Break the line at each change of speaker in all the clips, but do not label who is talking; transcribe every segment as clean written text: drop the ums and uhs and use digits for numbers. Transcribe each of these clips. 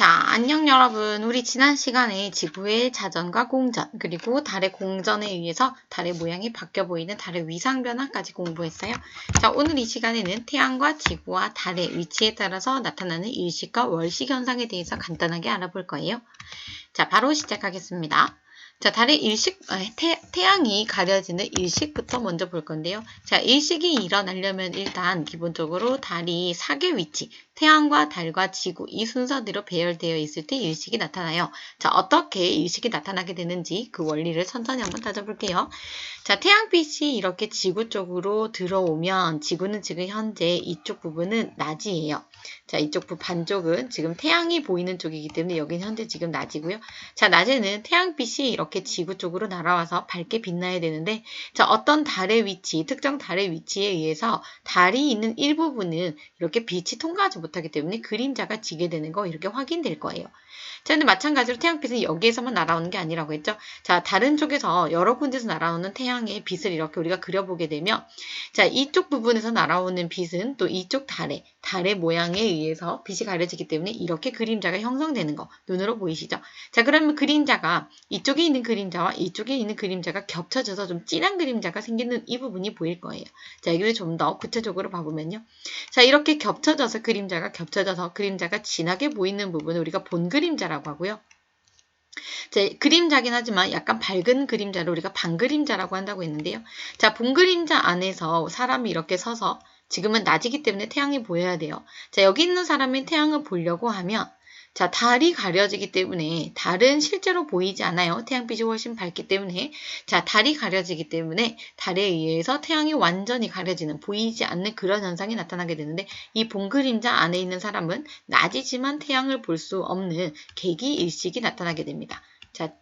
자, 안녕 여러분. 우리 지난 시간에 지구의 자전과 공전, 그리고 달의 공전에 의해서 달의 모양이 바뀌어 보이는 달의 위상 변화까지 공부했어요. 자, 오늘 이 시간에는 태양과 지구와 달의 위치에 따라서 나타나는 일식과 월식 현상에 대해서 간단하게 알아볼 거예요. 자, 바로 시작하겠습니다. 자, 달의 태양이 가려지는 일식부터 먼저 볼 건데요. 자, 일식이 일어나려면 일단 기본적으로 달이 사계 위치, 태양과 달과 지구 이 순서대로 배열되어 있을 때 일식이 나타나요. 자, 어떻게 일식이 나타나게 되는지 그 원리를 천천히 한번 따져볼게요. 자, 태양빛이 이렇게 지구 쪽으로 들어오면 지구는 지금 현재 이쪽 부분은 낮이에요. 자, 이쪽 반쪽은 지금 태양이 보이는 쪽이기 때문에 여기는 현재 지금 낮이고요. 자, 낮에는 태양빛이 이렇게 지구 쪽으로 날아와서 밝게 빛나야 되는데, 자, 어떤 달의 위치, 특정 달의 위치에 의해서 달이 있는 일부분은 이렇게 빛이 통과하지 못하기 때문에 그림자가 지게 되는 거 이렇게 확인될 거예요. 자, 근데 마찬가지로 태양빛은 여기에서만 날아오는 게 아니라고 했죠. 자, 다른 쪽에서 여러 군데서 날아오는 태양의 빛을 이렇게 우리가 그려보게 되면, 자, 이쪽 부분에서 날아오는 빛은 또 이쪽 달의 모양에 의해서 빛이 가려지기 때문에 이렇게 그림자가 형성되는 거 눈으로 보이시죠? 자, 그러면 그림자가 이쪽에 있는 그림자와 이쪽에 있는 그림자가 겹쳐져서 좀 진한 그림자가 생기는 이 부분이 보일 거예요. 자, 여기를 좀 더 구체적으로 봐보면요. 자, 이렇게 겹쳐져서 그림자가 진하게 보이는 부분을 우리가 본 그림자라고 하고요. 자, 그림자긴 하지만 약간 밝은 그림자를 우리가 반그림자라고 한다고 했는데요. 자, 본 그림자 안에서 사람이 이렇게 서서 지금은 낮이기 때문에 태양이 보여야 돼요. 자, 여기 있는 사람이 태양을 보려고 하면 자, 달이 가려지기 때문에 달은 실제로 보이지 않아요. 태양빛이 훨씬 밝기 때문에. 자, 달이 가려지기 때문에 달에 의해서 태양이 완전히 가려지는 보이지 않는 그런 현상이 나타나게 되는데 이 본 그림자 안에 있는 사람은 낮이지만 태양을 볼 수 없는 개기일식이 나타나게 됩니다. 자,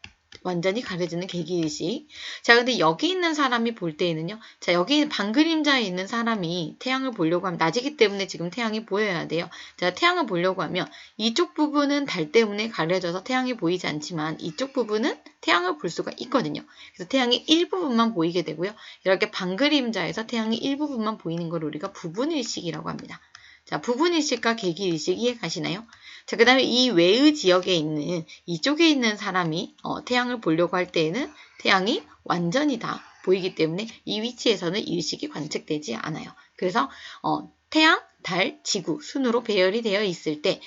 완전히 가려지는 개기일식. 자, 근데 여기 있는 사람이 볼 때에는요. 자, 여기 반그림자에 있는 사람이 태양을 보려고 하면 낮이기 때문에 지금 태양이 보여야 돼요. 자, 태양을 보려고 하면 이쪽 부분은 달 때문에 가려져서 태양이 보이지 않지만 이쪽 부분은 태양을 볼 수가 있거든요. 그래서 태양이 일부분만 보이게 되고요. 이렇게 반그림자에서 태양이 일부분만 보이는 걸 우리가 부분일식이라고 합니다. 자, 부분일식과 개기일식 이해 가시나요? 자, 그 다음에 이 외의 지역에 있는 이쪽에 있는 사람이 태양을 보려고 할 때에는 태양이 완전히 다 보이기 때문에 이 위치에서는 일식이 관측되지 않아요. 그래서 태양, 달, 지구 순으로 배열이 되어 있을 때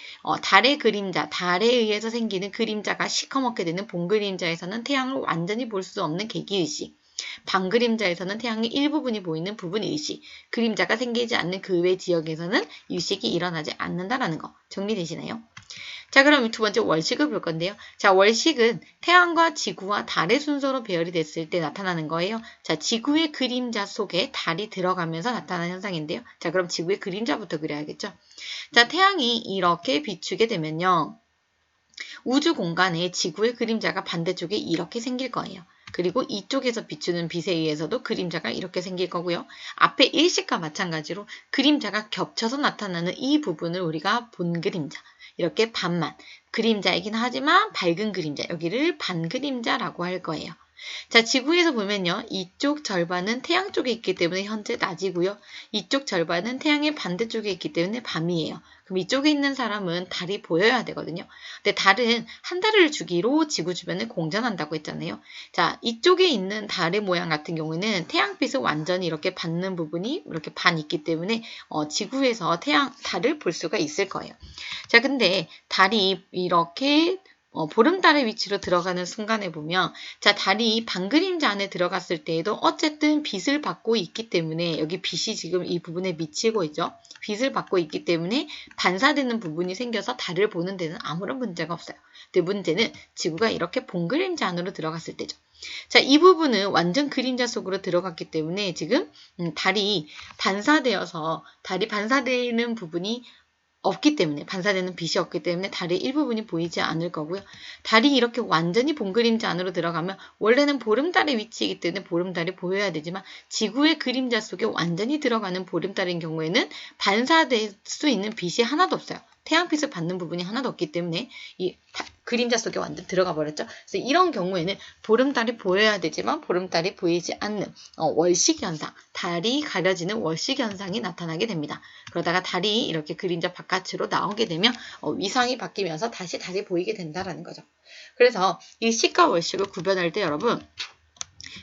달의 그림자, 달에 의해서 생기는 그림자가 시커멓게 되는 본 그림자에서는 태양을 완전히 볼 수 없는 개기일식, 반그림자에서는 태양의 일부분이 보이는 부분일식, 그림자가 생기지 않는 그 외 지역에서는 일식이 일어나지 않는다라는 거 정리되시나요? 자, 그럼 두 번째 월식을 볼 건데요. 자, 월식은 태양과 지구와 달의 순서로 배열이 됐을 때 나타나는 거예요. 자, 지구의 그림자 속에 달이 들어가면서 나타나는 현상인데요. 자, 그럼 지구의 그림자부터 그려야겠죠. 자, 태양이 이렇게 비추게 되면요. 우주 공간에 지구의 그림자가 반대쪽에 이렇게 생길 거예요. 그리고 이쪽에서 비추는 빛에 의해서도 그림자가 이렇게 생길 거고요. 앞에 일식과 마찬가지로 그림자가 겹쳐서 나타나는 이 부분을 우리가 본 그림자, 이렇게 반만, 그림자이긴 하지만 밝은 그림자, 여기를 반그림자라고 할 거예요. 자, 지구에서 보면요. 이쪽 절반은 태양 쪽에 있기 때문에 현재 낮이고요. 이쪽 절반은 태양의 반대쪽에 있기 때문에 밤이에요. 그럼 이쪽에 있는 사람은 달이 보여야 되거든요. 근데 달은 한 달을 주기로 지구 주변을 공전한다고 했잖아요. 자, 이쪽에 있는 달의 모양 같은 경우에는 태양빛을 완전히 이렇게 받는 부분이 이렇게 반 있기 때문에 지구에서 달을 볼 수가 있을 거예요. 자, 근데 달이 이렇게 보름달의 위치로 들어가는 순간에 보면 자, 달이 반그림자 안에 들어갔을 때에도 어쨌든 빛을 받고 있기 때문에 여기 빛이 지금 이 부분에 미치고 있죠. 빛을 받고 있기 때문에 반사되는 부분이 생겨서 달을 보는 데는 아무런 문제가 없어요. 근데 문제는 지구가 이렇게 본 그림자 안으로 들어갔을 때죠. 자, 이 부분은 완전 그림자 속으로 들어갔기 때문에 지금 달이 반사되는 부분이 없기 때문에 반사되는 빛이 없기 때문에 달의 일부분이 보이지 않을 거고요. 달이 이렇게 완전히 본 그림자 안으로 들어가면 원래는 보름달의 위치이기 때문에 보름달이 보여야 되지만 지구의 그림자 속에 완전히 들어가는 보름달인 경우에는 반사될 수 있는 빛이 하나도 없어요. 태양빛을 받는 부분이 하나도 없기 때문에 이 그림자 속에 완전 들어가 버렸죠. 그래서 이런 경우에는 보름달이 보여야 되지만 보름달이 보이지 않는 월식 현상, 달이 가려지는 월식 현상이 나타나게 됩니다. 그러다가 달이 이렇게 그림자 바깥으로 나오게 되면 위상이 바뀌면서 다시 달이 보이게 된다라는 거죠. 그래서 이 식과 월식을 구별할 때 여러분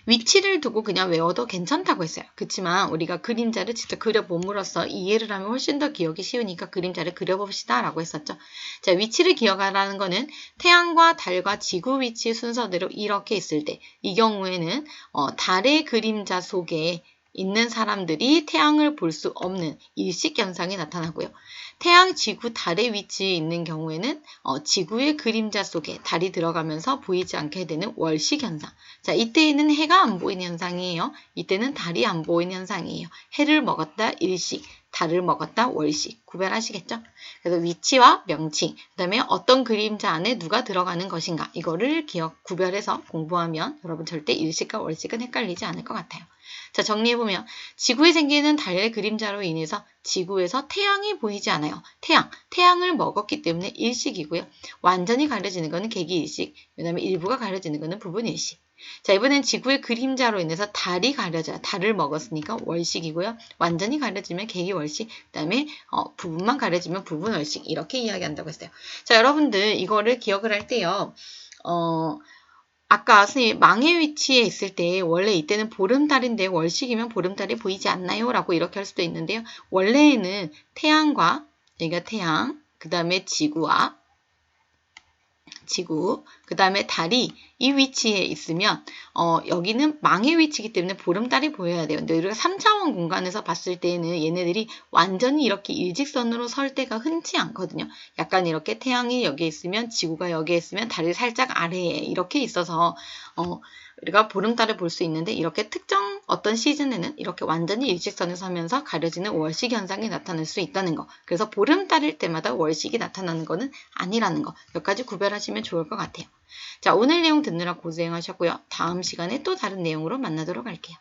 위치를 두고 그냥 외워도 괜찮다고 했어요. 그렇지만 우리가 그림자를 직접 그려봄으로써 이해를 하면 훨씬 더 기억이 쉬우니까 그림자를 그려봅시다 라고 했었죠. 자, 위치를 기억하라는 거는 태양과 달과 지구 위치 순서대로 이렇게 있을 때 이 경우에는 달의 그림자 속에 있는 사람들이 태양을 볼 수 없는 일식 현상이 나타나고요. 태양, 지구, 달의 위치에 있는 경우에는 지구의 그림자 속에 달이 들어가면서 보이지 않게 되는 월식 현상. 자, 이때에는 해가 안 보이는 현상이에요. 이때는 달이 안 보이는 현상이에요. 해를 먹었다 일식, 달을 먹었다 월식. 구별하시겠죠? 그래서 위치와 명칭, 그 다음에 어떤 그림자 안에 누가 들어가는 것인가 이거를 구별해서 공부하면 여러분 절대 일식과 월식은 헷갈리지 않을 것 같아요. 자, 정리해보면 지구에 생기는 달의 그림자로 인해서 지구에서 태양이 보이지 않아요. 태양을 먹었기 때문에 일식이고요. 완전히 가려지는 것은 개기일식, 그 다음에 일부가 가려지는 것은 부분일식. 자, 이번엔 지구의 그림자로 인해서 달이 가려져요. 달을 먹었으니까 월식이고요. 완전히 가려지면 개기월식, 그 다음에 부분만 가려지면 부분월식 이렇게 이야기한다고 했어요. 자, 여러분들 이거를 기억을 할 때요. 아까 선생님 망의 위치에 있을 때 원래 이때는 보름달인데 월식이면 보름달이 보이지 않나요? 라고 이렇게 할 수도 있는데요. 원래는 태양과 여기가 태양, 그 다음에 지구, 그 다음에 달이 이 위치에 있으면 여기는 망의 위치이기 때문에 보름달이 보여야 돼요. 근데 우리가 3차원 공간에서 봤을 때는 얘네들이 완전히 이렇게 일직선으로 설 때가 흔치 않거든요. 약간 이렇게 태양이 여기에 있으면 지구가 여기에 있으면 달이 살짝 아래에 이렇게 있어서 우리가 보름달을 볼 수 있는데 이렇게 특정 어떤 시즌에는 이렇게 완전히 일직선을 서면서 가려지는 월식 현상이 나타날 수 있다는 거. 그래서 보름달일 때마다 월식이 나타나는 거는 아니라는 거. 여기까지 구별하시면 좋을 것 같아요. 자, 오늘 내용 듣느라 고생하셨고요. 다음 시간에 또 다른 내용으로 만나도록 할게요.